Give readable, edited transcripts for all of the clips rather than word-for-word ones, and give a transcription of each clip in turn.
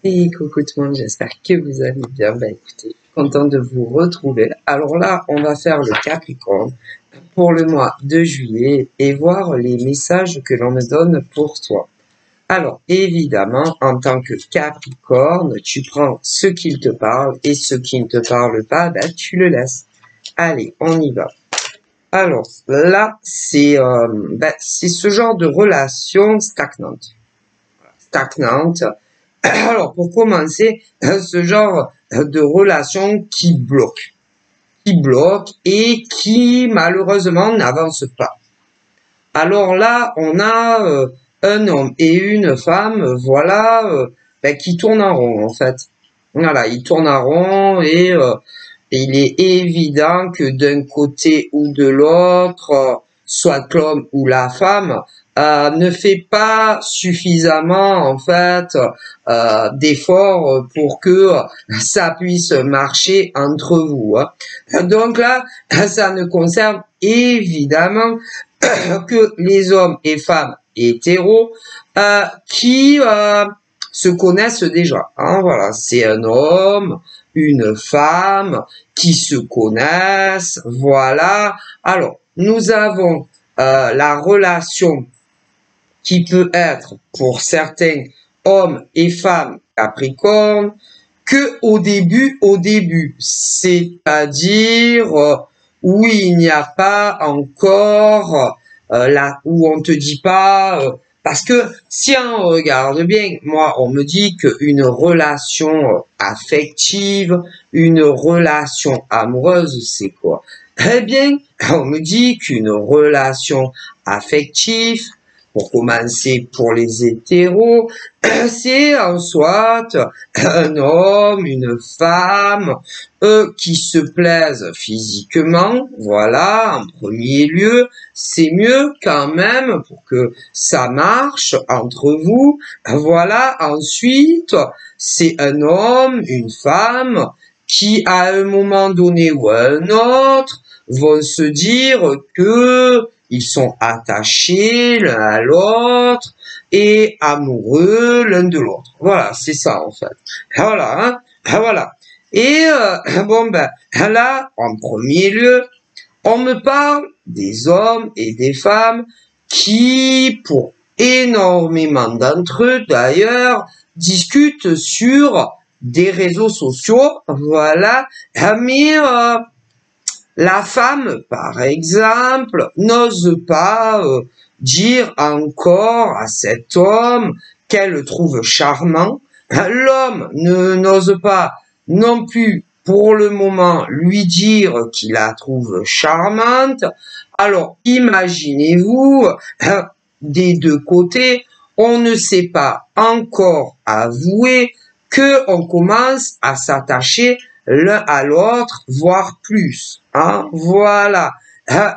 Et coucou tout le monde, j'espère que vous allez bien. Bah écoutez, je suis content de vous retrouver. Alors là, on va faire le Capricorne pour le mois de juillet et voir les messages que l'on me donne pour toi. Alors évidemment, en tant que Capricorne, tu prends ce qu'il te parle et ce qui ne te parle pas, bah, tu le laisses. Allez, on y va. Alors là, c'est ce genre de relation stagnante. Stagnante. Alors, pour commencer, ce genre de relation qui bloque et qui malheureusement n'avance pas. Alors là, on a un homme et une femme, voilà, qui tournent en rond en fait. Voilà, ils tournent en rond et il est évident que d'un côté ou de l'autre, soit l'homme ou la femme, ne fait pas suffisamment en fait d'efforts pour que ça puisse marcher entre vous. Hein. Donc là, ça ne concerne évidemment que les hommes et femmes hétéros qui se connaissent déjà. Hein, voilà, c'est un homme, une femme qui se connaissent. Voilà. Alors, nous avons la relation qui peut être pour certains hommes et femmes Capricorne que au début, c'est-à-dire où il n'y a pas encore là où on te dit pas parce que si on regarde bien, moi on me dit qu'une relation affective, une relation amoureuse, c'est quoi? Eh bien, on me dit qu'une relation affective, pour commencer pour les hétéros, c'est en soit un homme, une femme qui se plaisent physiquement, voilà, en premier lieu, c'est mieux quand même pour que ça marche entre vous, voilà, ensuite, c'est un homme, une femme qui à un moment donné ou à un autre vont se dire que ils sont attachés l'un à l'autre et amoureux l'un de l'autre. Voilà, c'est ça en fait. Voilà, hein, voilà. Et bon ben là, en premier lieu, on me parle des hommes et des femmes qui, pour énormément d'entre eux d'ailleurs, discutent sur des réseaux sociaux. Voilà, mais la femme, par exemple, n'ose pas dire encore à cet homme qu'elle trouve charmant. L'homme n'ose pas non plus pour le moment lui dire qu'il la trouve charmante. Alors imaginez-vous, des deux côtés, on ne sait pas encore avouer que on commence à s'attacher l'un à l'autre, voire plus. Hein, voilà.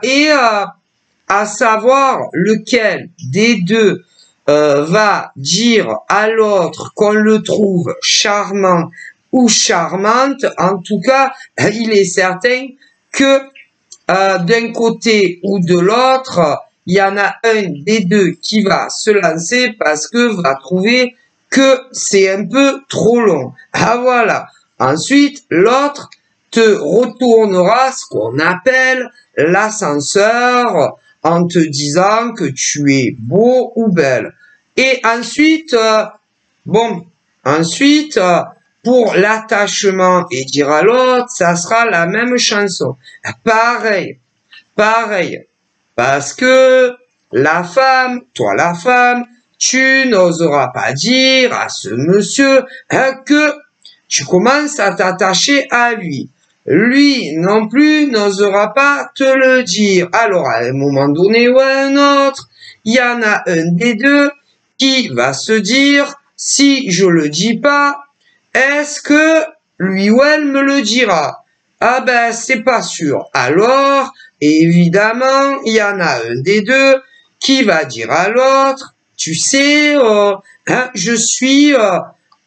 Et à savoir lequel des deux va dire à l'autre qu'on le trouve charmant ou charmante, en tout cas, il est certain que d'un côté ou de l'autre, il y en a un des deux qui va se lancer parce que va trouver que c'est un peu trop long. Ah voilà. Ensuite, l'autre te retournera ce qu'on appelle l'ascenseur en te disant que tu es beau ou belle. Et ensuite, pour l'attachement et dire à l'autre, ça sera la même chanson. Pareil. Parce que la femme, tu n'oseras pas dire à ce monsieur que tu commences à t'attacher à lui. Lui non plus n'osera pas te le dire. Alors à un moment donné ou à un autre, il y en a un des deux qui va se dire, si je le dis pas, est-ce que lui ou elle me le dira? Ah ben c'est pas sûr. Alors, évidemment, il y en a un des deux qui va dire à l'autre, tu sais, je suis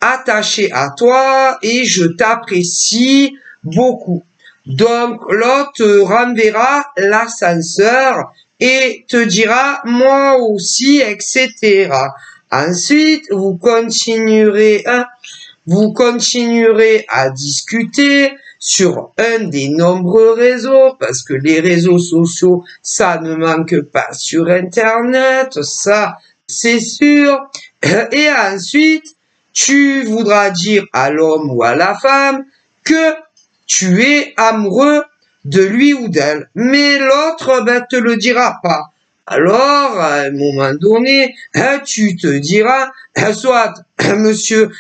attaché à toi et je t'apprécie beaucoup. Donc l'autre te renverra l'ascenseur et te dira moi aussi, etc. Ensuite, vous continuerez vous continuerez à discuter sur un des nombreux réseaux, parce que les réseaux sociaux, ça ne manque pas sur Internet, ça, c'est sûr. Et ensuite, tu voudras dire à l'homme ou à la femme que tu es amoureux de lui ou d'elle, mais l'autre te le dira pas. Alors, à un moment donné, tu te diras, soit monsieur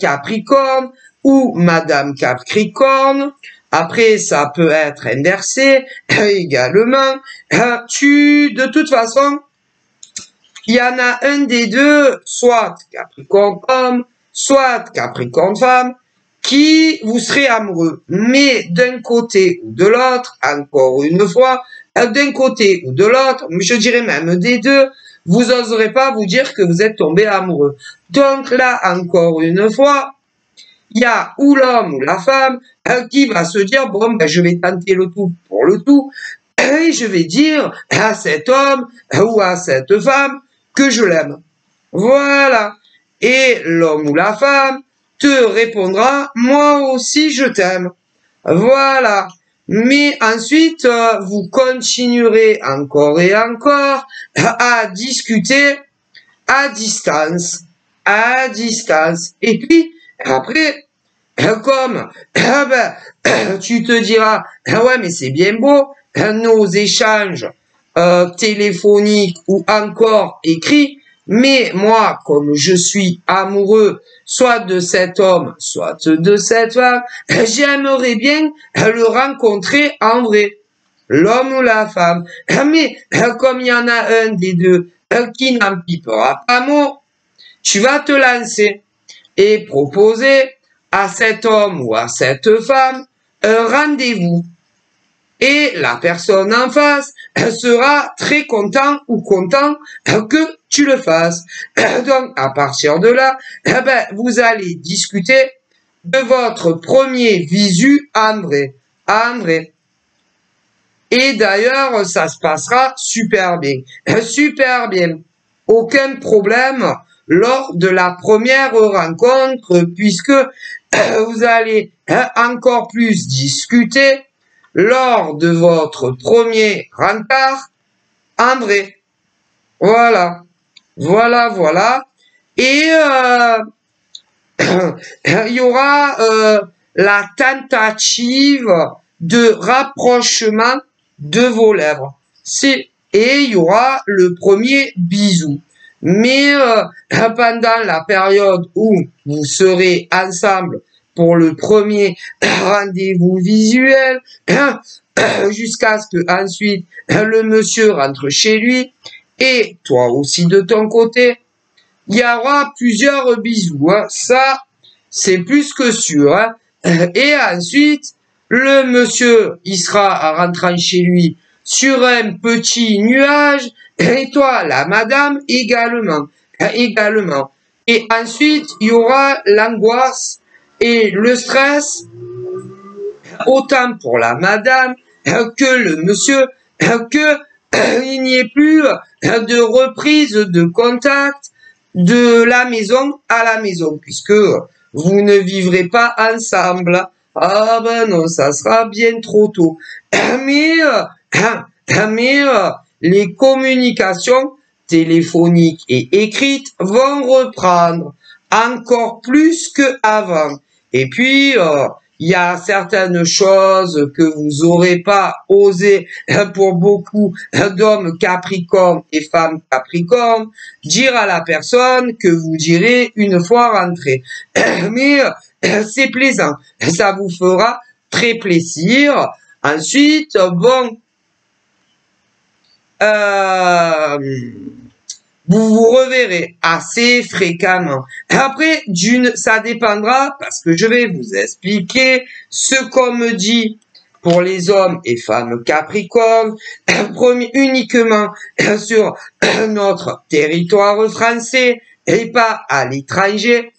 Capricorne ou madame Capricorne. Après, ça peut être inversé également. De toute façon, il y en a un des deux, soit Capricorne homme, soit Capricorne femme, qui vous serez amoureux. Mais d'un côté ou de l'autre, encore une fois, d'un côté ou de l'autre, je dirais même des deux, vous n'oserez pas vous dire que vous êtes tombé amoureux. Donc là, encore une fois, il y a ou l'homme ou la femme qui va se dire, bon, ben, je vais tenter le tout pour le tout, et je vais dire à cet homme ou à cette femme que je l'aime. Voilà. Et l'homme ou la femme te répondra, moi aussi je t'aime. Voilà. Mais ensuite, vous continuerez encore et encore à discuter à distance. À distance. Et puis, après, comme tu te diras, ouais, mais c'est bien beau, nos échanges téléphoniques ou encore écrits, mais moi, comme je suis amoureux, soit de cet homme, soit de cette femme, j'aimerais bien le rencontrer en vrai, l'homme ou la femme. Mais comme il y en a un des deux qui n'en pipera pas mot, tu vas te lancer et proposer à cet homme ou à cette femme un rendez-vous. Et la personne en face sera très content ou content que tu le fasses. Donc, à partir de là, vous allez discuter de votre premier visu en vrai. En vrai. Et d'ailleurs, ça se passera super bien. Super bien. Aucun problème lors de la première rencontre, puisque vous allez encore plus discuter lors de votre premier rencontre en vrai. Voilà. Voilà, voilà. Et il y aura la tentative de rapprochement de vos lèvres. Et il y aura le premier bisou. Mais pendant la période où vous serez ensemble pour le premier rendez-vous visuel, jusqu'à ce que ensuite le monsieur rentre chez lui, et toi aussi de ton côté, il y aura plusieurs bisous. Hein. Ça, c'est plus que sûr. Hein. Et ensuite, le monsieur, il sera rentrant chez lui sur un petit nuage, et toi, la madame, également. Également. Et ensuite, il y aura l'angoisse et le stress, autant pour la madame que le monsieur, que il n'y ait plus de reprise de contact de la maison à la maison, puisque vous ne vivrez pas ensemble. Ah ben non, ça sera bien trop tôt. Mais les communications téléphoniques et écrites vont reprendre encore plus qu'avant. Et puis, il y a certaines choses que vous aurez pas osé pour beaucoup d'hommes Capricorne et femmes Capricorne dire à la personne que vous direz une fois rentré. Mais c'est plaisant, ça vous fera très plaisir. Ensuite, bon, vous vous reverrez assez fréquemment. Après, ça dépendra, parce que je vais vous expliquer ce qu'on me dit pour les hommes et femmes Capricorne, uniquement sur notre territoire français et pas à l'étranger.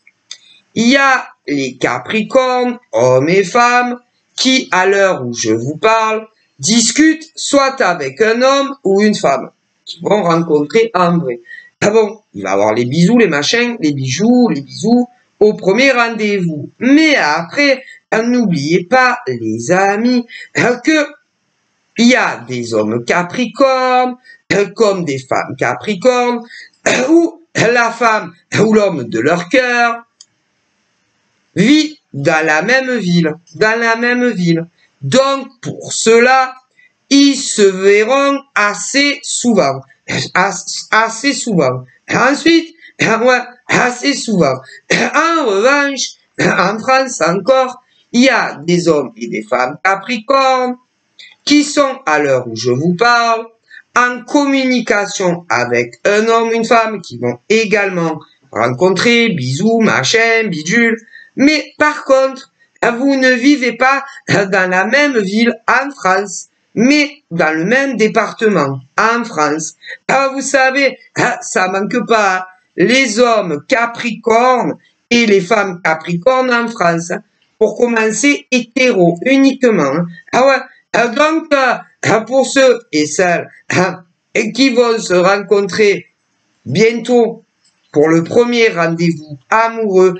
Il y a les Capricornes, hommes et femmes, qui, à l'heure où je vous parle, discutent soit avec un homme ou une femme, qui vont rencontrer en vrai. Ah bon, il va avoir les bisous, les machins, les bijoux, les bisous, au premier rendez-vous. Mais après, n'oubliez pas, les amis, que il y a des hommes capricornes, comme des femmes capricornes, où la femme ou l'homme de leur cœur vit dans la même ville, Donc, pour cela, ils se verront assez souvent. Ensuite, ouais, assez souvent. En revanche, en France encore, il y a des hommes et des femmes capricornes qui sont, à l'heure où je vous parle, en communication avec un homme, une femme, qui vont également rencontrer, bisous, machin, bidule. Mais par contre, vous ne vivez pas dans la même ville en France, mais dans le même département en France. Vous savez, ça manque pas. Les hommes capricornes et les femmes capricornes en France, pour commencer, hétéro uniquement. Donc, pour ceux et celles qui vont se rencontrer bientôt pour le premier rendez-vous amoureux,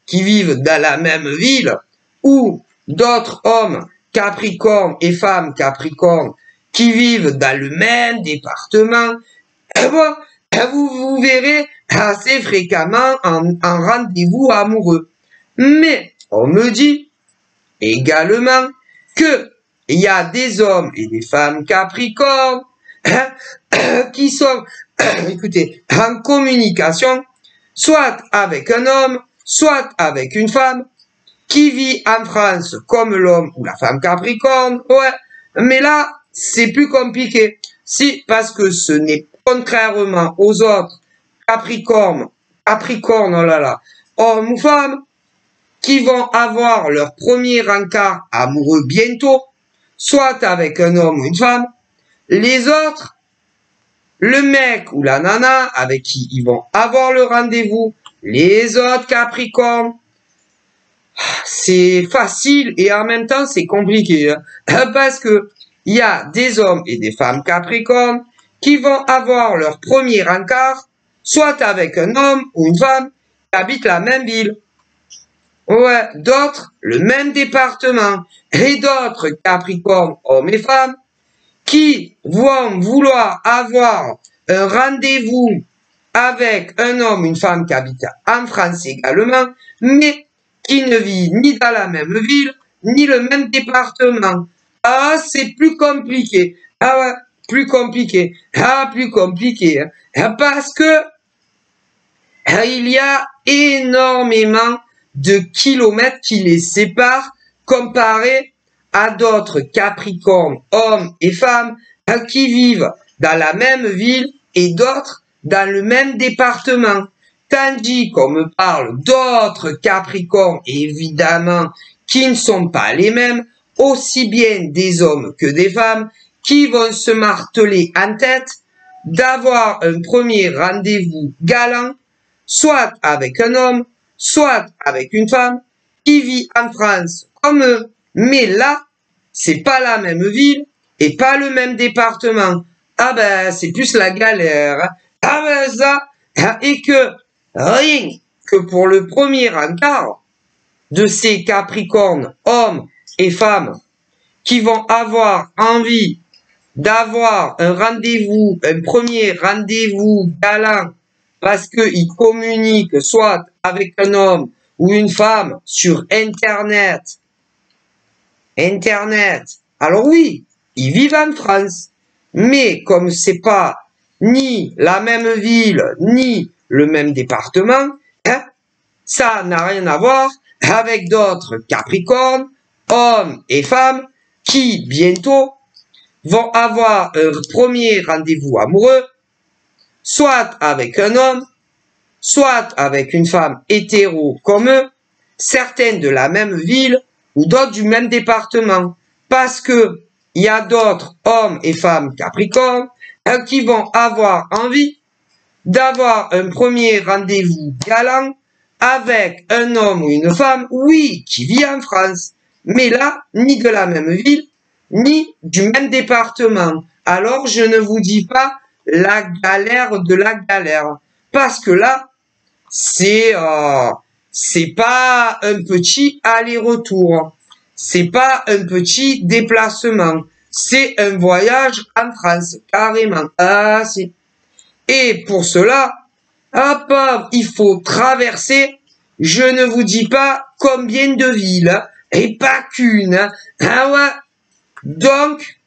qui vivent dans la même ville, ou d'autres hommes capricornes et femmes capricornes qui vivent dans le même département, vous verrez assez fréquemment en rendez-vous amoureux. Mais on me dit également que il y a des hommes et des femmes capricornes qui sont, écoutez, en communication, soit avec un homme, soit avec une femme, qui vit en France comme l'homme ou la femme capricorne. Ouais, mais là, c'est plus compliqué. Si, parce que ce n'est contrairement aux autres capricornes, oh là là, hommes ou femmes, qui vont avoir leur premier encart amoureux bientôt, soit avec un homme ou une femme. Les autres, le mec ou la nana avec qui ils vont avoir le rendez-vous, les autres capricornes, c'est facile et en même temps c'est compliqué. Parce que il y a des hommes et des femmes capricornes qui vont avoir leur premier encart, soit avec un homme ou une femme qui habitent la même ville. Ouais, d'autres, le même département, et d'autres capricornes, hommes et femmes, qui vont vouloir avoir un rendez-vous avec un homme, une femme qui habite en France également, mais qui ne vit ni dans la même ville, ni le même département. C'est plus compliqué. Plus compliqué. Plus compliqué. Parce que il y a énormément de kilomètres qui les séparent comparé à d'autres capricornes, hommes et femmes, qui vivent dans la même ville et d'autres dans le même département. Tandis qu'on me parle d'autres capricornes, évidemment, qui ne sont pas les mêmes, aussi bien des hommes que des femmes, qui vont se marteler en tête d'avoir un premier rendez-vous galant, soit avec un homme, soit avec une femme, qui vit en France comme eux. Mais là, c'est pas la même ville et pas le même département. C'est plus la galère. Et que rien que pour le premier encart de ces capricornes, hommes et femmes, qui vont avoir envie d'avoir un rendez-vous, un premier rendez-vous galant, parce qu'ils communiquent soit avec un homme ou une femme sur Internet. Alors oui, ils vivent en France, mais comme c'est pas ni la même ville, ni le même département, ça n'a rien à voir avec d'autres capricornes, hommes et femmes, qui bientôt vont avoir un premier rendez-vous amoureux, soit avec un homme, soit avec une femme hétéro comme eux, certaines de la même ville ou d'autres du même département. Parce que il y a d'autres hommes et femmes capricornes qui vont avoir envie d'avoir un premier rendez-vous galant avec un homme ou une femme, oui, qui vit en France, mais là, ni de la même ville, ni du même département. Alors, je ne vous dis pas la galère de la galère, parce que là, c'est c'est pas un petit aller-retour. C'est pas un petit déplacement. C'est un voyage en France, carrément. Ah, si. Et pour cela, hop, il faut traverser, je ne vous dis pas combien de villes, et pas qu'une. Ah ouais. Donc,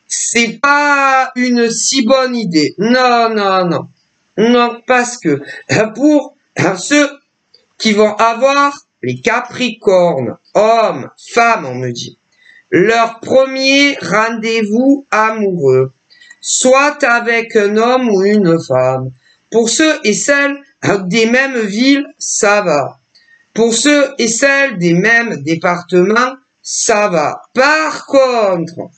c'est pas une si bonne idée. Non, non, non. Non, parce que pour ceux qui vont avoir les Capricornes, hommes, femmes, on me dit, leur premier rendez-vous amoureux, soit avec un homme ou une femme. Pour ceux et celles des mêmes villes, ça va. Pour ceux et celles des mêmes départements, ça va. Par contre,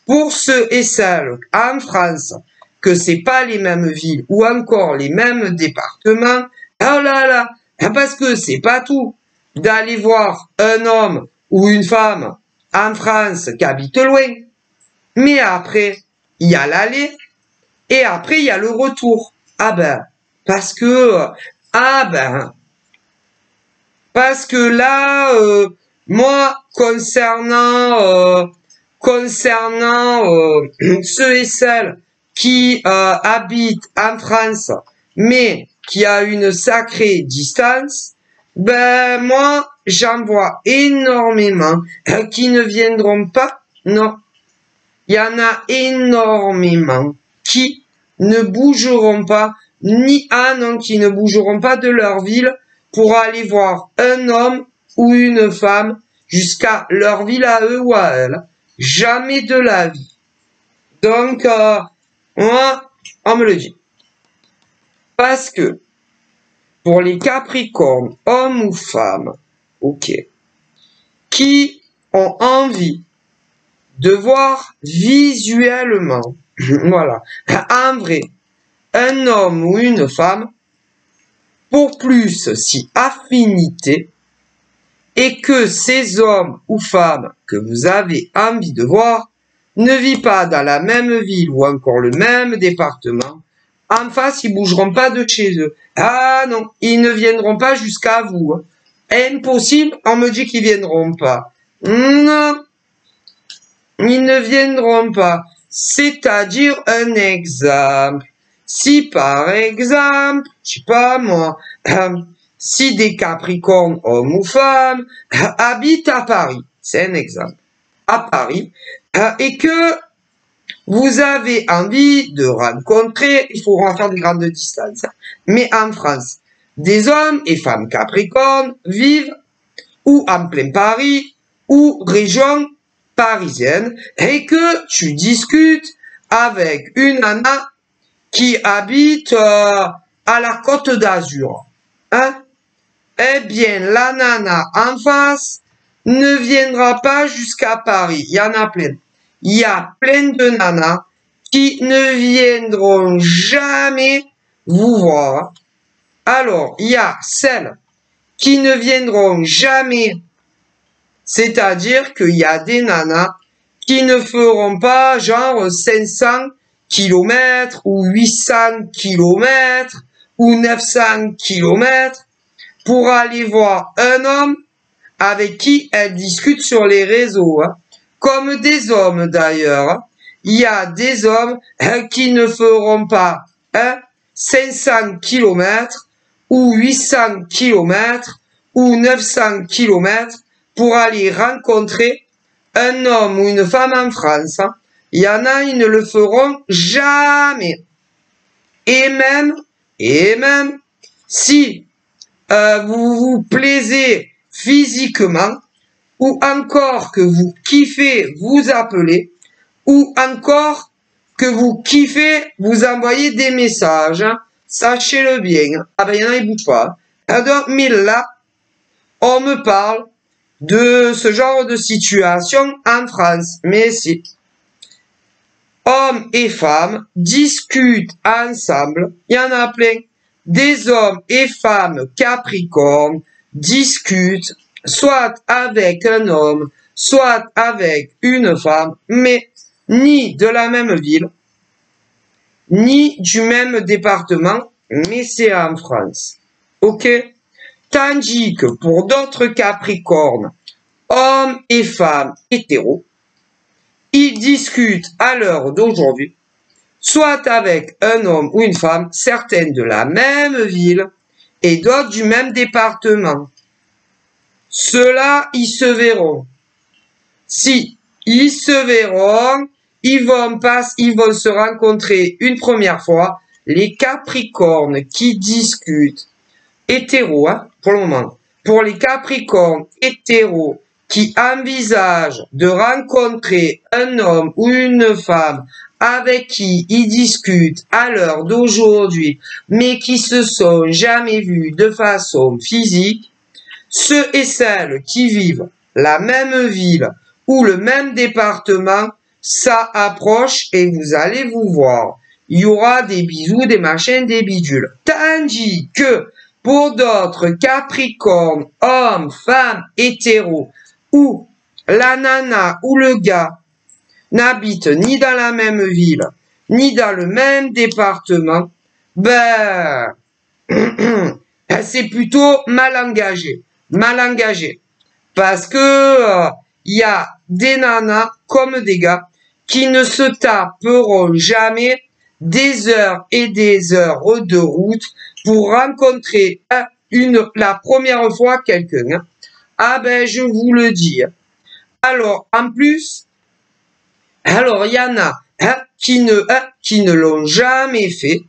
pour ceux et celles en France, que c'est pas les mêmes villes ou encore les mêmes départements, oh là là, parce que c'est pas tout d'aller voir un homme ou une femme en France qui habite loin. Mais après, il y a l'aller et après il y a le retour. Ah ben, parce que là, moi concernant ceux et celles qui habitent en France, mais qui a une sacrée distance, ben moi j'en vois énormément qui ne viendront pas. Non, il y en a énormément qui ne bougeront pas, qui ne bougeront pas de leur ville pour aller voir un homme ou une femme jusqu'à leur ville à eux ou à elles. Jamais de la vie. Donc, moi, on me le dit. Parce que, pour les Capricornes, hommes ou femmes, ok, qui ont envie de voir visuellement, voilà, en vrai, un homme ou une femme, pour plus si affinité, et que ces hommes ou femmes que vous avez envie de voir ne vivent pas dans la même ville ou encore le même département, en face, ils bougeront pas de chez eux. Ah non, ils ne viendront pas jusqu'à vous. Impossible, on me dit qu'ils viendront pas. Non, ils ne viendront pas. C'est-à-dire un exemple. Si par exemple, je sais pas moi, si des Capricornes, hommes ou femmes, habitent à Paris, c'est un exemple, à Paris, et que vous avez envie de rencontrer, il faudra faire des grandes distances, mais en France, des hommes et femmes Capricornes vivent ou en plein Paris, ou région parisienne, et que tu discutes avec une nana qui habite à la Côte d'Azur, hein? Eh bien, la nana en face ne viendra pas jusqu'à Paris. Il y en a plein. Il y a plein de nanas qui ne viendront jamais vous voir. Alors, il y a celles qui ne viendront jamais. C'est-à-dire qu'il y a des nanas qui ne feront pas genre 500 kilomètres ou 800 kilomètres ou 900 kilomètres pour aller voir un homme avec qui elle discute sur les réseaux, hein. Comme des hommes d'ailleurs. Il y a des hommes qui ne feront pas 500 kilomètres ou 800 kilomètres ou 900 kilomètres pour aller rencontrer un homme ou une femme en France. Hein. Il y en a, ils ne le feront jamais. Et même si vous vous plaisez physiquement, ou encore que vous kiffez vous appeler, ou encore que vous kiffez vous envoyer des messages, hein, sachez-le bien. Ah ben, il y en a, ils bougent pas. Donc, mais là, on me parle de ce genre de situation en France. Mais si hommes et femmes discutent ensemble, il y en a plein. Des hommes et femmes Capricornes discutent soit avec un homme, soit avec une femme, mais ni de la même ville, ni du même département, mais c'est en France. Ok? Tandis que pour d'autres Capricornes, hommes et femmes hétéros, ils discutent à l'heure d'aujourd'hui, soit avec un homme ou une femme, certaines de la même ville et d'autres du même département. Ceux-là, ils se verront. Si ils se verront, ils vont se rencontrer une première fois. Les Capricornes qui discutent, hétéros, hein, pour le moment. Pour les Capricornes hétéros qui envisagent de rencontrer un homme ou une femme avec qui ils discutent à l'heure d'aujourd'hui, mais qui se sont jamais vus de façon physique, ceux et celles qui vivent la même ville ou le même département, ça approche et vous allez vous voir. Il y aura des bisous, des machins, des bidules. Tandis que pour d'autres Capricornes, hommes, femmes, hétéros, où la nana ou le gars n'habitent ni dans la même ville, ni dans le même département, ben, c'est plutôt mal engagé. Mal engagé. Parce que y a des nanas comme des gars qui ne se taperont jamais des heures et des heures de route pour rencontrer la première fois quelqu'un. Ah ben, je vous le dis. Alors, en plus, alors il y en a qui ne l'ont jamais fait,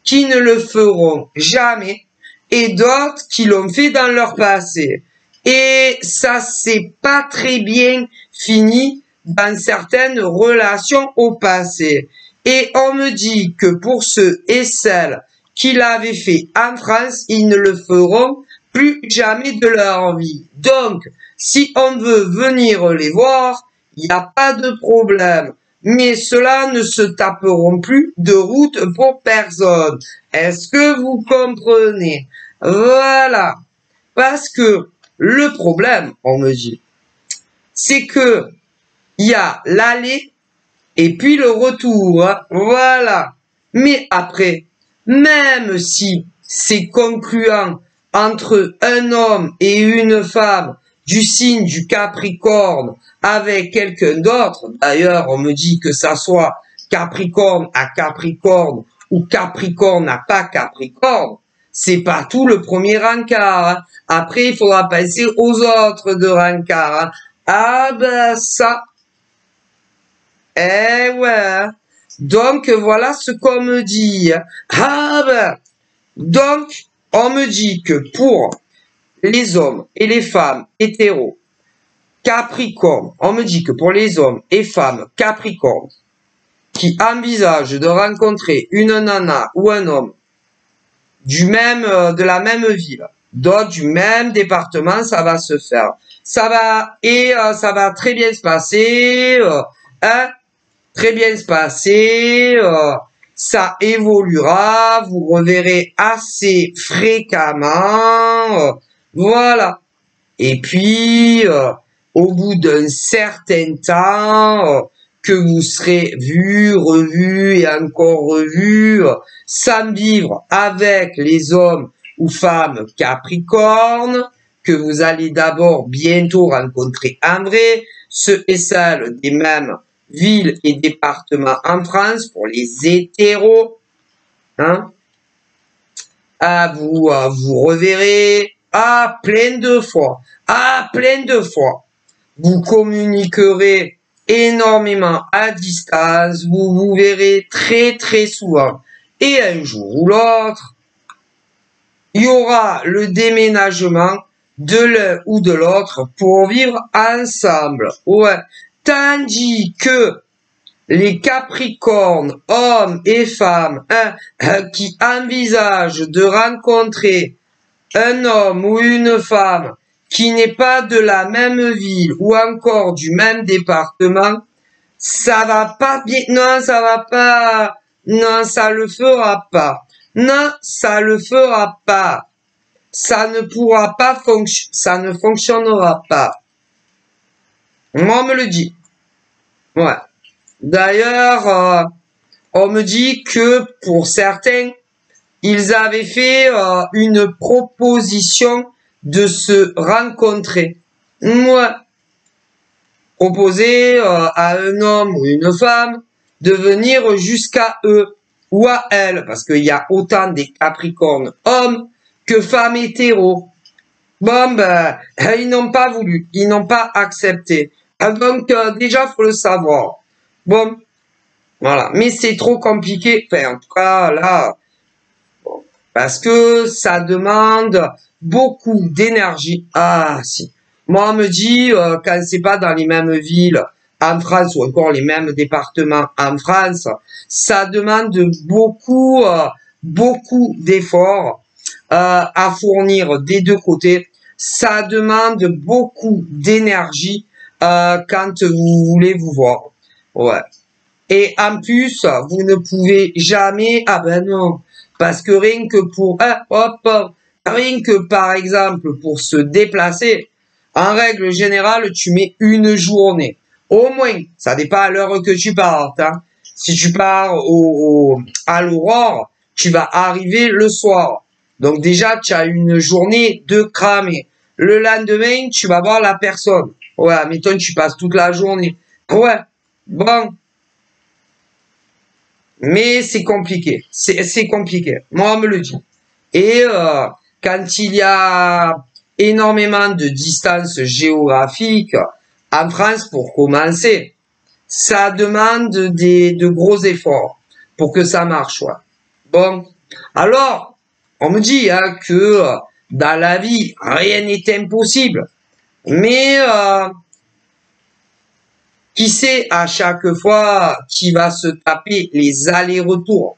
qui ne le feront jamais, et d'autres qui l'ont fait dans leur passé. Et ça, c'est pas très bien fini dans certaines relations au passé. Et on me dit que pour ceux et celles qui l'avaient fait en France, ils ne le feront plus jamais de leur vie. Donc, si on veut venir les voir, il n'y a pas de problème. Mais ceux-là ne se taperont plus de route pour personne. Est-ce que vous comprenez? Voilà. Parce que le problème, on me dit, c'est que il y a l'aller et puis le retour. Hein. Voilà. Mais après, même si c'est concluant entre un homme et une femme du signe du Capricorne avec quelqu'un d'autre, d'ailleurs on me dit que ça soit Capricorne à Capricorne ou Capricorne à pas Capricorne, c'est pas tout le premier rencard. Hein. Après, il faudra passer aux autres de rencard. Hein. Ah ben ça, eh ouais. Donc voilà ce qu'on me dit. Ah ben, donc on me dit que pour les hommes et les femmes hétéros, Capricorne, on me dit que pour les hommes et femmes Capricorne qui envisagent de rencontrer une nana ou un homme de la même ville, d'autres du même département, ça va se faire. Ça va très bien se passer, hein, très bien se passer, ça évoluera, vous reverrez assez fréquemment, voilà. Et puis, au bout d'un certain temps, que vous serez vu, revu et encore revu, sans vivre avec les hommes ou femmes Capricorne, que vous allez d'abord bientôt rencontrer en vrai, ceux et celles des mêmes villes et départements en France pour les hétéros, hein. Vous reverrez, plein de fois, plein de fois. Vous communiquerez énormément à distance, vous vous verrez très très souvent. Et un jour ou l'autre, il y aura le déménagement de l'un ou de l'autre pour vivre ensemble. Ouais. Tandis que les Capricornes, hommes et femmes, qui envisagent de rencontrer un homme ou une femme qui n'est pas de la même ville ou encore du même département, ça va pas bien, non, ça va pas, non, ça le fera pas, non, ça le fera pas, ça ne pourra pas fonctionner, ça ne fonctionnera pas. Moi, on me le dit. Ouais. D'ailleurs, on me dit que pour certains, ils avaient fait une proposition de se rencontrer. Moi, proposer à un homme ou une femme de venir jusqu'à eux ou à elle, parce qu'il y a autant des Capricornes hommes que femmes hétéros. Bon, ben, ils n'ont pas voulu, ils n'ont pas accepté. Donc, déjà, faut le savoir. Bon, voilà. Mais c'est trop compliqué. Enfin, en tout cas, là, bon, parce que ça demande beaucoup d'énergie. Ah, si. Moi, on me dit, quand c'est pas dans les mêmes villes en France ou encore les mêmes départements en France, ça demande beaucoup, beaucoup d'efforts à fournir des deux côtés. Ça demande beaucoup d'énergie quand vous voulez vous voir. Ouais. Et en plus, vous ne pouvez jamais... Ah ben non, parce que rien que pour... rien que par exemple pour se déplacer, en règle générale, tu mets une journée. Au moins, ça dépend à l'heure que tu partes. Hein. Si tu pars à l'aurore, tu vas arriver le soir. Donc déjà, tu as une journée de cramer. Le lendemain, tu vas voir la personne. Ouais, admettons, tu passes toute la journée. Ouais, bon. Mais c'est compliqué. C'est compliqué. Moi, on me le dit. Et quand il y a énormément de distances géographiques, en France, pour commencer, ça demande de gros efforts pour que ça marche. Ouais. Bon, alors, on me dit hein, que dans la vie, rien n'est impossible. Mais qui sait à chaque fois qui va se taper les allers-retours?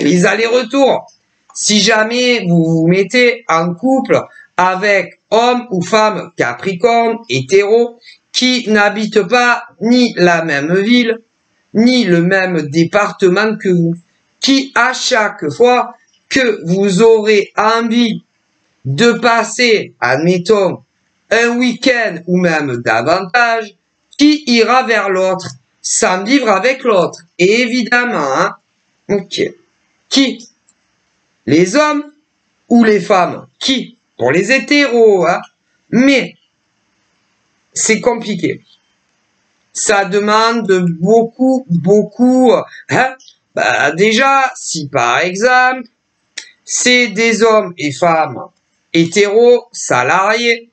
Les allers-retours. Si jamais vous vous mettez en couple avec homme ou femme Capricorne, hétéro, qui n'habitent pas ni la même ville, ni le même département que vous, qui à chaque fois que vous aurez envie de passer, admettons, un week-end ou même davantage, qui ira vers l'autre, sans vivre avec l'autre. Et évidemment, hein, ok. Qui? Les hommes ou les femmes? Qui? Pour les hétéros, hein. Mais, c'est compliqué. Ça demande beaucoup, beaucoup, hein. Bah, déjà, si par exemple, c'est des hommes et femmes hétéros, salariés,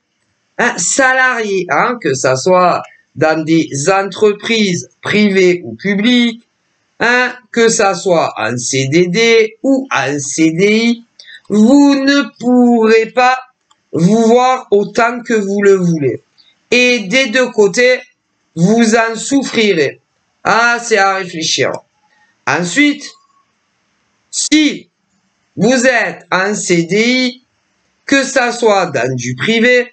hein, que ça soit dans des entreprises privées ou publiques, hein, que ça soit en CDD ou en CDI, vous ne pourrez pas vous voir autant que vous le voulez. Et des deux côtés, vous en souffrirez. Ah, c'est à réfléchir. Ensuite, si vous êtes en CDI, que ça soit dans du privé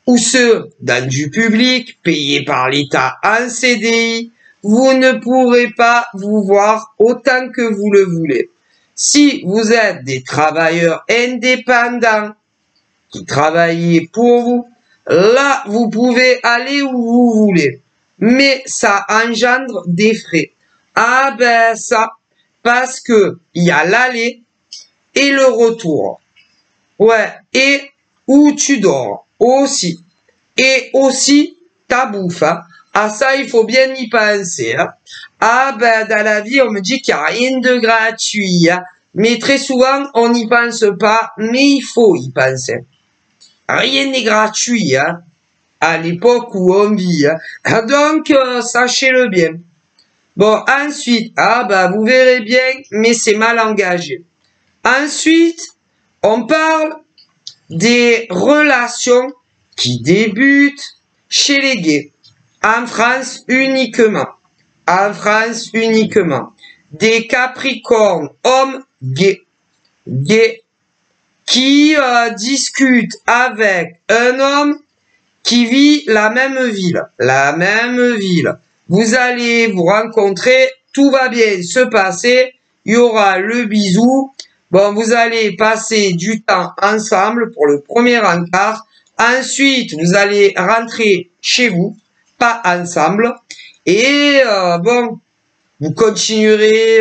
ou ceux dans du public payé par l'État en CDI, vous ne pourrez pas vous voir autant que vous le voulez. Si vous êtes des travailleurs indépendants qui travaillent pour vous, là, vous pouvez aller où vous voulez. Mais ça engendre des frais. Ah ben ça, parce que il y a l'aller et le retour. Ouais, et où tu dors aussi. Et aussi ta bouffe. Hein. À ça, il faut bien y penser. Hein. Ah ben, dans la vie, on me dit qu'il n'y a rien de gratuit. Hein. Mais très souvent, on n'y pense pas, mais il faut y penser. Rien n'est gratuit, hein, à l'époque où on vit. Hein. Donc, sachez-le bien. Bon, ensuite, ah ben, vous verrez bien, mais c'est mal engagé. Ensuite, on parle des relations qui débutent chez les gays. En France uniquement. En France uniquement. Des Capricornes, hommes gays. Gays qui discutent avec un homme qui vit la même ville. La même ville. Vous allez vous rencontrer, tout va bien se passer, il y aura le bisou. Bon, vous allez passer du temps ensemble pour le premier encart. Ensuite, vous allez rentrer chez vous, pas ensemble. Et bon, vous continuerez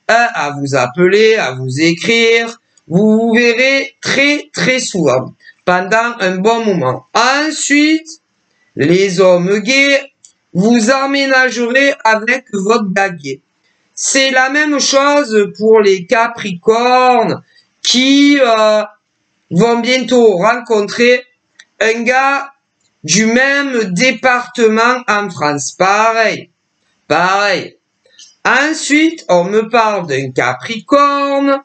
à vous appeler, à vous écrire. vous verrez très souvent, pendant un bon moment. Ensuite, les hommes gays, vous emménagerez avec votre gay. C'est la même chose pour les Capricornes qui vont bientôt rencontrer un gars du même département en France. Pareil. Ensuite, on me parle d'un Capricorne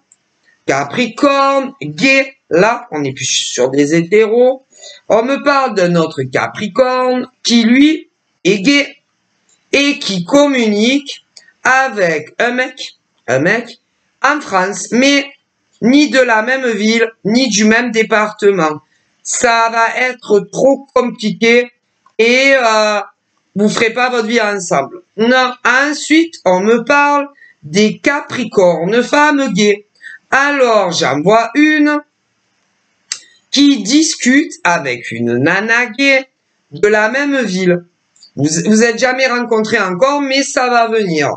gay. Là, on n'est plus sur des hétéros. On me parle d'un autre Capricorne qui, lui, est gay et qui communique avec un mec en France, mais ni de la même ville, ni du même département. Ça va être trop compliqué et vous ferez pas votre vie ensemble. Non. Ensuite, on me parle des Capricornes femmes gays. Alors, j'en vois une qui discute avec une nana gay de la même ville. Vous êtes jamais rencontrés encore, mais ça va venir.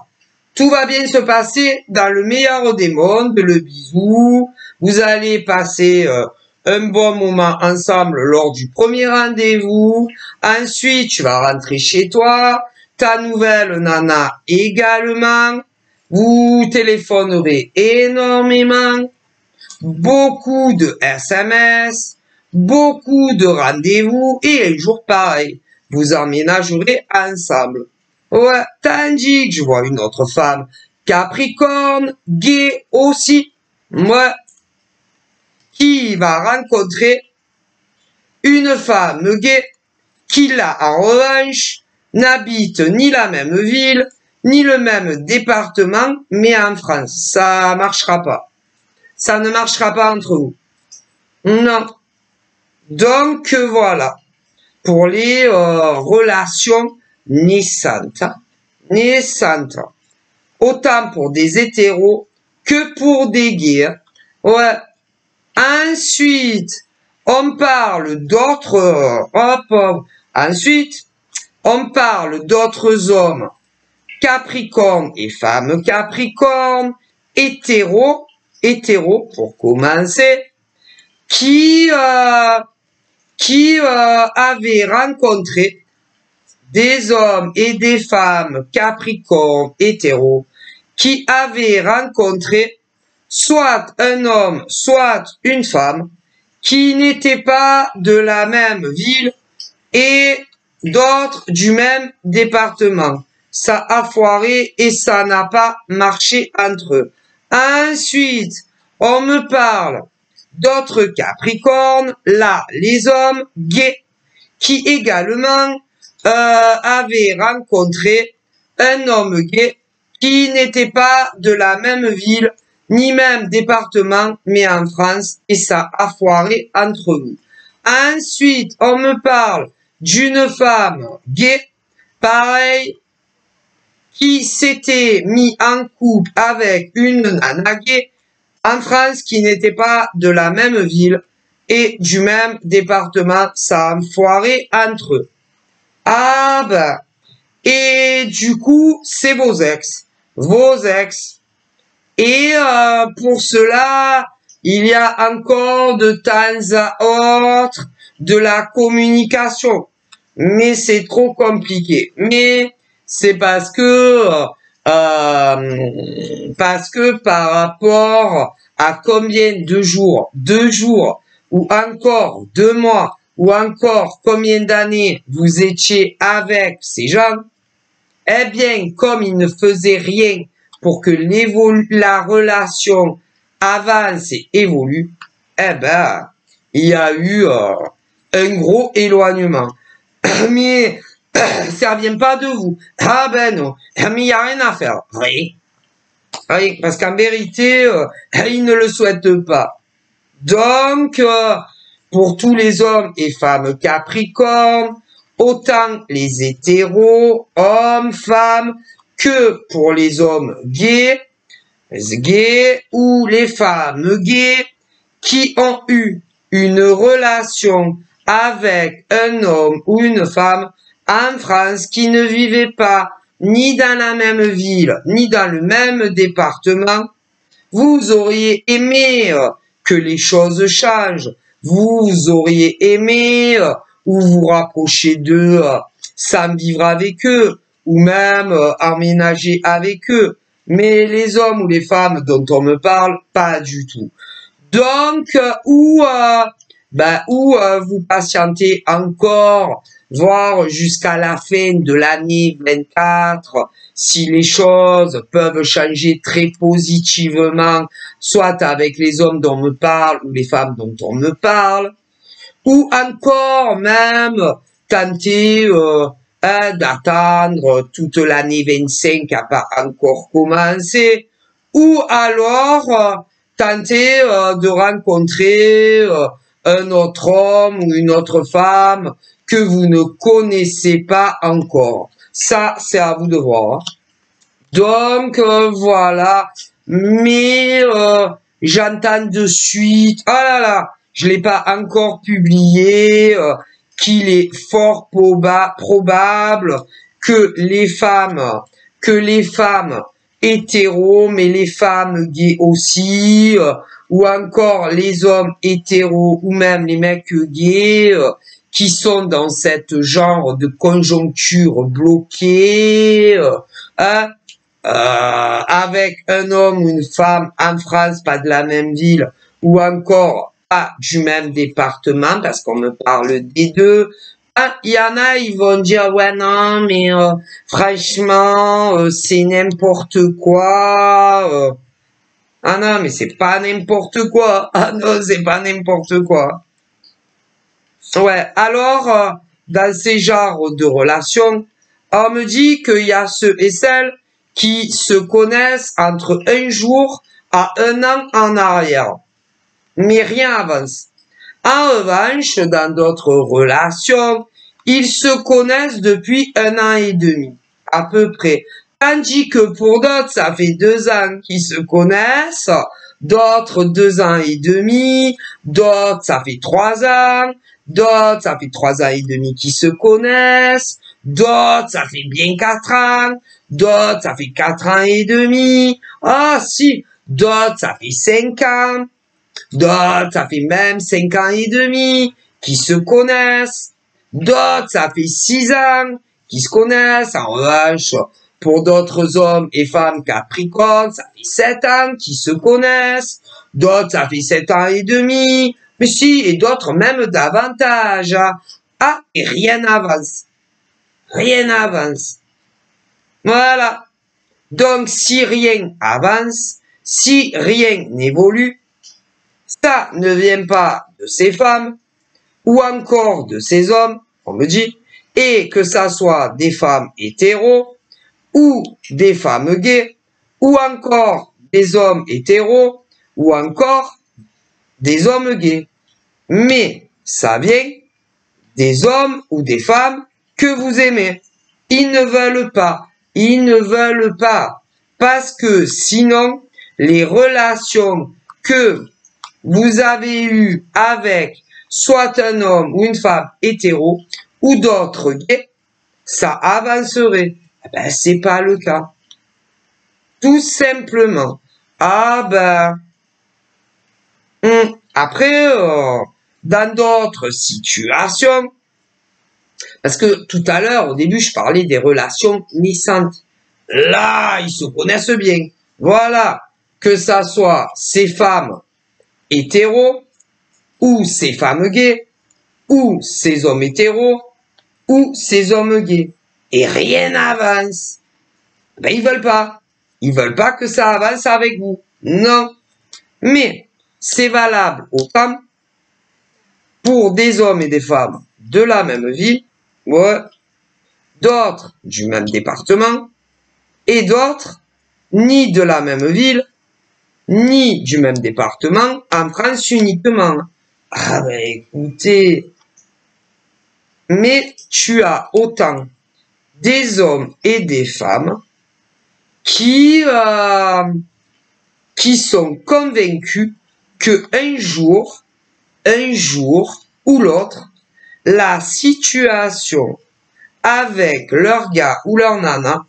Tout va bien se passer dans le meilleur des mondes, le bisou. Vous allez passer un bon moment ensemble lors du premier rendez-vous. Ensuite, tu vas rentrer chez toi. Ta nouvelle nana également. Vous téléphonerez énormément. Beaucoup de SMS. Beaucoup de rendez-vous. Et un jour pareil, vous emménagerez ensemble. Ouais, tandis que je vois une autre femme, Capricorne, gay aussi, moi, qui va rencontrer une femme gay qui, là, en revanche, n'habite ni la même ville, ni le même département, mais en France. Ça marchera pas. Ça ne marchera pas entre vous. Non. Donc, voilà. Pour les relations naissantes. Autant pour des hétéros que pour des gays. Ouais. Ensuite, on parle d'autres... Ensuite, on parle d'autres hommes Capricorne et femmes Capricorne, hétéros pour commencer, qui avaient rencontré des hommes et des femmes Capricorne hétéros qui avaient rencontré soit un homme, soit une femme qui n'étaient pas de la même ville et d'autres du même département. Ça a foiré et ça n'a pas marché entre eux. Ensuite, on me parle d'autres Capricornes, là, les hommes gays, qui également avaient rencontré un homme gay qui n'était pas de la même ville, ni même département, mais en France, et ça a foiré entre vous. Ensuite, on me parle d'une femme gay, pareil, qui s'était mis en couple avec une nana gay en France qui n'était pas de la même ville et du même département. Ça a foiré entre eux. Ah ben, et du coup, c'est vos ex. Et pour cela, il y a encore de temps à autre de la communication. Mais c'est trop compliqué. Mais c'est parce que par rapport à combien de jours, 2 jours, ou encore 2 mois, ou encore combien d'années vous étiez avec ces gens, eh bien, comme ils ne faisaient rien pour que la relation avance et évolue, eh ben, il y a eu un gros éloignement. Mais ça vient pas de vous. Ah ben non, mais il n'y a rien à faire. Oui, parce qu'en vérité, ils ne le souhaitent pas. Donc, pour tous les hommes et femmes Capricorne, autant les hétéros, hommes, femmes, que pour les hommes gays ou les femmes gays qui ont eu une relation avec un homme ou une femme en France qui ne vivait pas ni dans la même ville, ni dans le même département. Vous auriez aimé que les choses changent. Vous auriez aimé ou vous rapprocher d'eux sans vivre avec eux, ou même emménager avec eux. Mais les hommes ou les femmes dont on me parle, pas du tout. Donc, ou vous patientez encore, voire jusqu'à la fin de l'année 24, si les choses peuvent changer très positivement, soit avec les hommes dont on me parle ou les femmes dont on me parle, ou encore même tenter d'attendre toute l'année 25 qui n'a pas encore commencé, ou alors tenter de rencontrer un autre homme ou une autre femme que vous ne connaissez pas encore. Ça, c'est à vous de voir. Donc, voilà. Mais j'entends de suite, oh là là, je l'ai pas encore publié, qu'il est fort probable que les femmes hétéros, mais les femmes gays aussi, ou encore les hommes hétéros, ou même les mecs gays, qui sont dans cette genre de conjoncture bloquée, avec un homme ou une femme en France, pas de la même ville, ou encore pas du même département, parce qu'on me parle des deux. Il y en a, ils vont dire, ouais, non, mais franchement, c'est n'importe quoi. Ah non, mais c'est pas n'importe quoi. Ah non, c'est pas n'importe quoi. Ouais, alors, dans ces genres de relations, on me dit qu'il y a ceux et celles qui se connaissent entre un jour à un an en arrière. Mais rien avance. En revanche, dans d'autres relations, ils se connaissent depuis 1 an et demi, à peu près. Tandis que pour d'autres, ça fait 2 ans qu'ils se connaissent, d'autres 2 ans et demi, d'autres ça fait 3 ans, d'autres ça fait 3 ans et demi qu'ils se connaissent, d'autres ça fait bien 4 ans, d'autres ça fait 4 ans et demi, ah si, d'autres ça fait 5 ans, d'autres ça fait même 5 ans et demi qui se connaissent, d'autres ça fait 6 ans qui se connaissent. En revanche, pour d'autres hommes et femmes capricornes, ça fait 7 ans qui se connaissent, d'autres ça fait 7 ans et demi, mais si, et d'autres même davantage. Ah, et rien n'avance. Rien n'avance. Voilà. Donc, si rien avance, si rien n'évolue, ça ne vient pas de ces femmes, ou encore de ces hommes, on me dit, et que ça soit des femmes hétéros, ou des femmes gays, ou encore des hommes hétéros, ou encore des hommes gays. Mais ça vient des hommes ou des femmes que vous aimez. Ils ne veulent pas. Ils ne veulent pas. Parce que sinon, les relations que vous avez eues avec soit un homme ou une femme hétéro, ou d'autres gays, ça avancerait. Eh ben, c'est pas le cas. Tout simplement. Ah ben, après, dans d'autres situations, parce que tout à l'heure, au début, je parlais des relations naissantes. Là, ils se connaissent bien. Voilà. Que ça soit ces femmes hétéros, ou ces femmes gays, ou ces hommes hétéros, ou ces hommes gays. Et rien n'avance. Ben, ils veulent pas. Ils veulent pas que ça avance avec vous. Non. Mais, c'est valable autant pour des hommes et des femmes de la même ville, ouais, d'autres du même département, et d'autres ni de la même ville, ni du même département, en France uniquement. Ah ben écoutez, mais tu as autant des hommes et des femmes qui sont convaincus que un jour ou l'autre, la situation avec leur gars ou leur nana,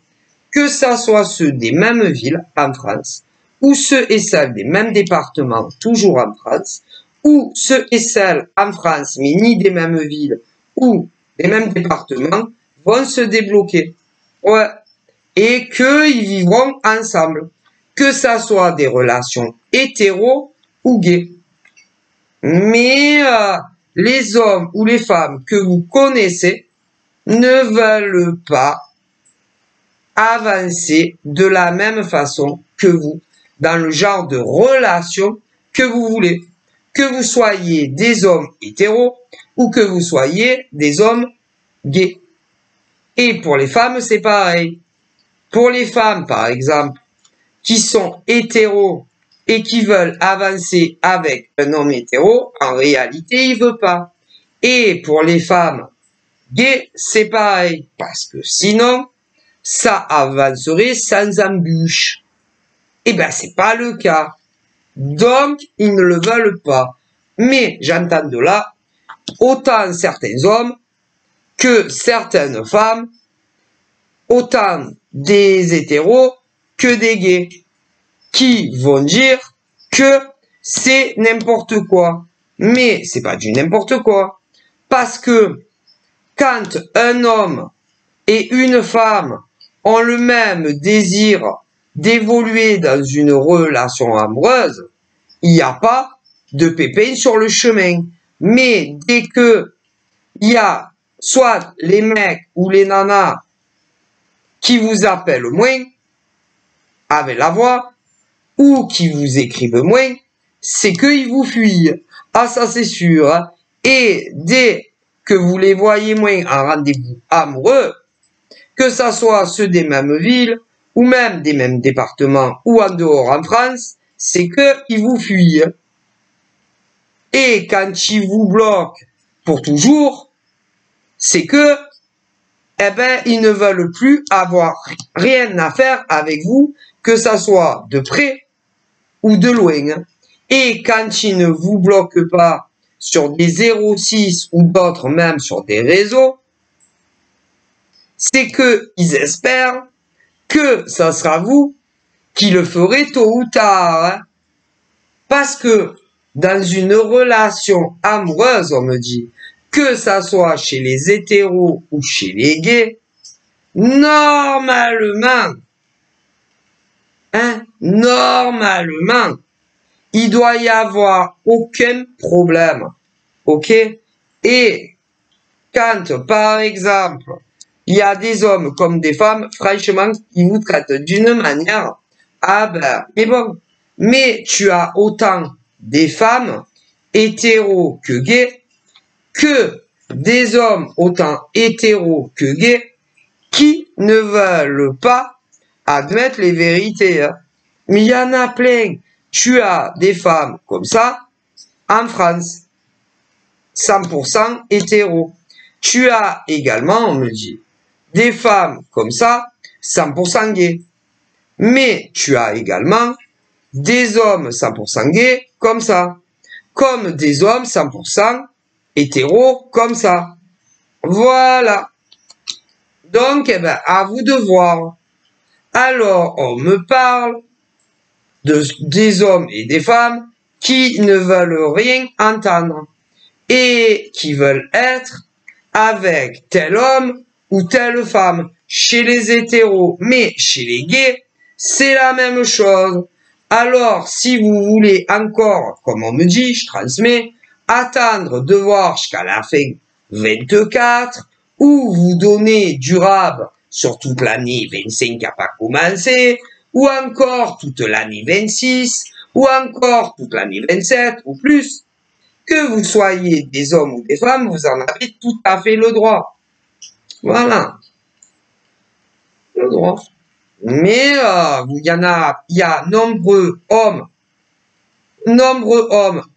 que ça soit ceux des mêmes villes en France, ou ceux et celles des mêmes départements, toujours en France, ou ceux et celles en France, mais ni des mêmes villes, ou des mêmes départements, vont se débloquer. Ouais. Et qu'ils vivront ensemble. Que ça soit des relations hétéro ou gays. Mais les hommes ou les femmes que vous connaissez ne veulent pas avancer de la même façon que vous, dans le genre de relation que vous voulez. Que vous soyez des hommes hétéros ou que vous soyez des hommes gays. Et pour les femmes, c'est pareil. Pour les femmes, par exemple, qui sont hétéros et qui veulent avancer avec un homme hétéro, en réalité, il veut pas. Et pour les femmes gays, c'est pareil. Parce que sinon, ça avancerait sans embûche. Eh ben, c'est pas le cas. Donc, ils ne le veulent pas. Mais, j'entends de là, autant certains hommes que certaines femmes, autant des hétéros que des gays, qui vont dire que c'est n'importe quoi. Mais c'est pas du n'importe quoi. Parce que quand un homme et une femme ont le même désir d'évoluer dans une relation amoureuse, il n'y a pas de pépins sur le chemin. Mais dès que il y a soit les mecs ou les nanas qui vous appellent moins avec la voix, ou qui vous écrivent moins, c'est qu'ils vous fuient. Ah, ça c'est sûr. Hein. Et dès que vous les voyez moins en rendez-vous amoureux, que ça soit ceux des mêmes villes, ou même des mêmes départements, ou en dehors en France, c'est qu'ils vous fuient. Et quand ils vous bloquent pour toujours, c'est que, eh ben, ils ne veulent plus avoir rien à faire avec vous, que ça soit de près ou de loin. Et quand ils ne vous bloquent pas sur des 06 ou d'autres même sur des réseaux, c'est qu'ils espèrent que ça sera vous qui le ferez tôt ou tard. Hein. Parce que dans une relation amoureuse, on me dit, que ça soit chez les hétéros ou chez les gays, normalement, il doit y avoir aucun problème. Ok? Et quand, par exemple, il y a des hommes comme des femmes, franchement, ils vous traitent d'une manière, ah ben, mais bon, mais tu as autant des femmes hétéros que gays, que des hommes autant hétéros que gays, qui ne veulent pas admettre les vérités. Hein. Mais il y en a plein. Tu as des femmes comme ça en France, 100% hétéros. Tu as également, on me dit, des femmes comme ça, 100% gays. Mais tu as également des hommes 100% gays comme ça. Comme des hommes 100% hétéros comme ça. Voilà. Donc, eh ben, à vous de voir. Alors, on me parle des hommes et des femmes qui ne veulent rien entendre et qui veulent être avec tel homme ou telle femme chez les hétéros, mais chez les gays, c'est la même chose. Alors, si vous voulez encore, comme on me dit, je transmets, attendre de voir jusqu'à la fin 24, ou vous donner durable sur toute l'année 25 qui n'a pas commencé, ou encore toute l'année 26, ou encore toute l'année 27, ou plus, que vous soyez des hommes ou des femmes, vous en avez tout à fait le droit. Voilà. Le droit. Mais il y a nombreux hommes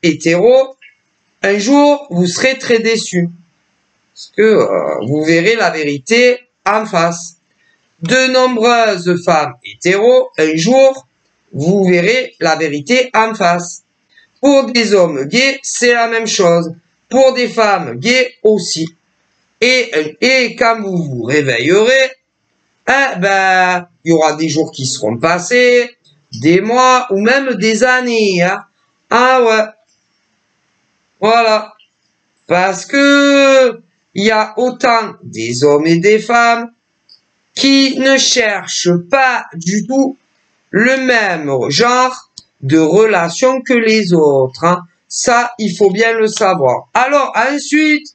hétéros, un jour, vous serez très déçus. Parce que vous verrez la vérité en face. De nombreuses femmes hétéros, un jour, vous verrez la vérité en face. Pour des hommes gays, c'est la même chose. Pour des femmes gays aussi. Et quand vous vous réveillerez, il y aura des jours qui seront passés, des mois ou même des années. Hein. Ah ouais. Voilà. Parce que il y a autant des hommes et des femmes qui ne cherchent pas du tout le même genre de relation que les autres. Hein. Ça, il faut bien le savoir. Alors, ensuite,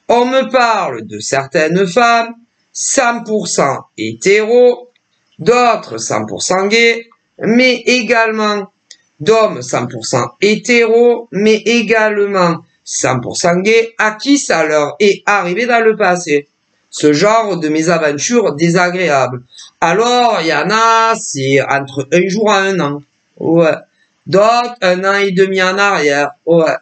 on me parle de certaines femmes 100% hétéros, d'autres 100% gays, mais également d'hommes 100% hétéros, mais également 100% gays, à qui ça leur est arrivé dans le passé. Ce genre de mésaventures désagréables. Alors, il y en a, c'est entre un jour à un an. Ouais. D'autres, 1 an et demi en arrière. Ouais.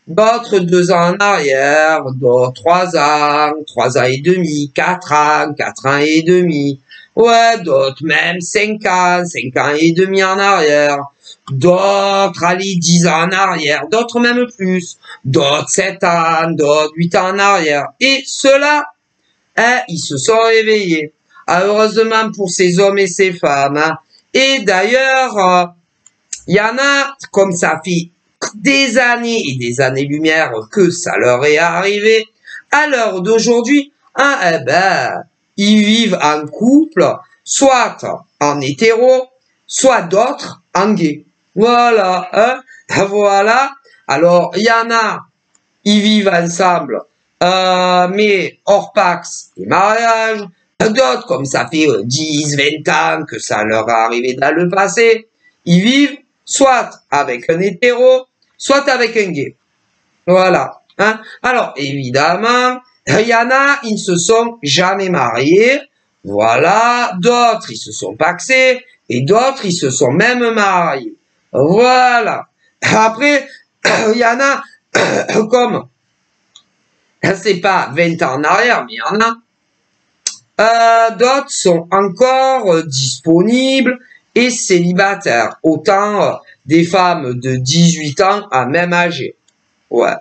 D'autres 2 ans en arrière, d'autres 3 ans et demi, 4 ans et demi. Ouais, d'autres même 5 ans et demi en arrière. D'autres, allez, 10 ans en arrière. D'autres même plus. D'autres 7 ans, d'autres 8 ans en arrière. Et ceux-là, hein, ils se sont réveillés. Ah, heureusement pour ces hommes et ces femmes. Hein. Et d'ailleurs, il y en a, comme ça fait des années et des années-lumière que ça leur est arrivé, à l'heure d'aujourd'hui, hein, eh ben, ils vivent en couple, soit en hétéro, soit d'autres en gay. Voilà, hein, voilà. Alors, il y en a, ils vivent ensemble, mais hors pax et mariage. D'autres, comme ça fait 10, 20 ans que ça leur est arrivé dans le passé, ils vivent soit avec un hétéro, soit avec un gay. Voilà. Hein? Alors, évidemment, il y en a, ils ne se sont jamais mariés. Voilà. D'autres, ils se sont paxés. Et d'autres, ils se sont même mariés. Voilà. Après, il y en a, comme, c'est pas 20 ans en arrière, mais il y en a. D'autres sont encore disponibles et célibataires. Autant des femmes de 18 ans à même âgé. Ouais.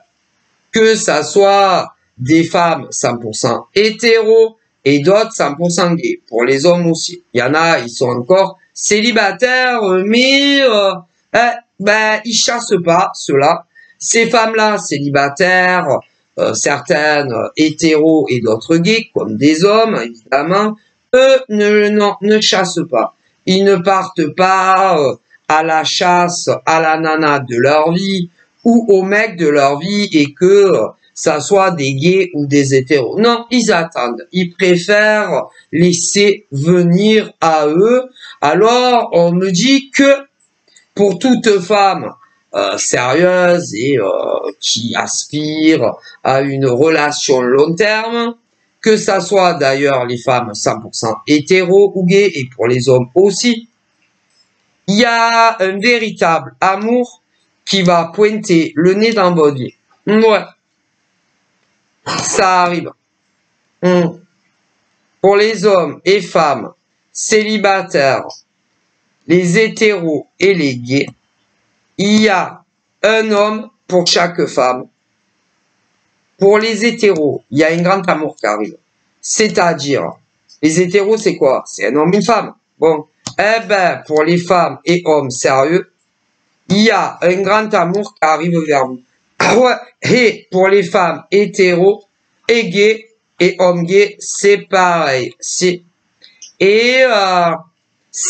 Que ça soit des femmes 100% hétéros et d'autres 100% gays. Pour les hommes aussi. Il y en a, ils sont encore célibataires, mais ils chassent pas, ceux-là. Ces femmes-là, célibataires, certaines hétéros et d'autres gays, comme des hommes, évidemment, eux ne chassent pas. Ils ne partent pas à la chasse à la nana de leur vie ou au mec de leur vie et que ça soit des gays ou des hétéros. Non, ils attendent. Ils préfèrent laisser venir à eux. Alors, on me dit que pour toute femme sérieuse et qui aspire à une relation long terme, que ça soit d'ailleurs les femmes 100% hétéros ou gays et pour les hommes aussi, il y a un véritable amour qui va pointer le nez dans votre vie. Ouais, ça arrive. Pour les hommes et femmes célibataires, les hétéros et les gays, il y a un homme pour chaque femme. Pour les hétéros, il y a un grand amour qui arrive. C'est-à-dire, les hétéros, c'est quoi? C'est un homme et une femme. Bon, eh ben, pour les femmes et hommes sérieux, il y a un grand amour qui arrive vers vous. Ah ouais, et pour les femmes hétéros et gays et hommes gays, c'est pareil. Et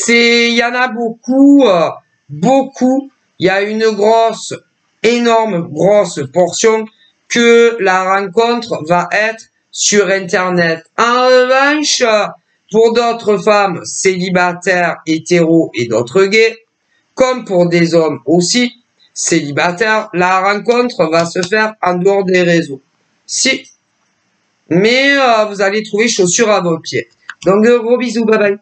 il y en a beaucoup, il y a une énorme grosse portion que la rencontre va être sur Internet. En revanche, pour d'autres femmes célibataires, hétéros et d'autres gays, comme pour des hommes aussi célibataires, la rencontre va se faire en dehors des réseaux. Si. Mais vous allez trouver chaussures à vos pieds. Donc, gros bisous, bye bye.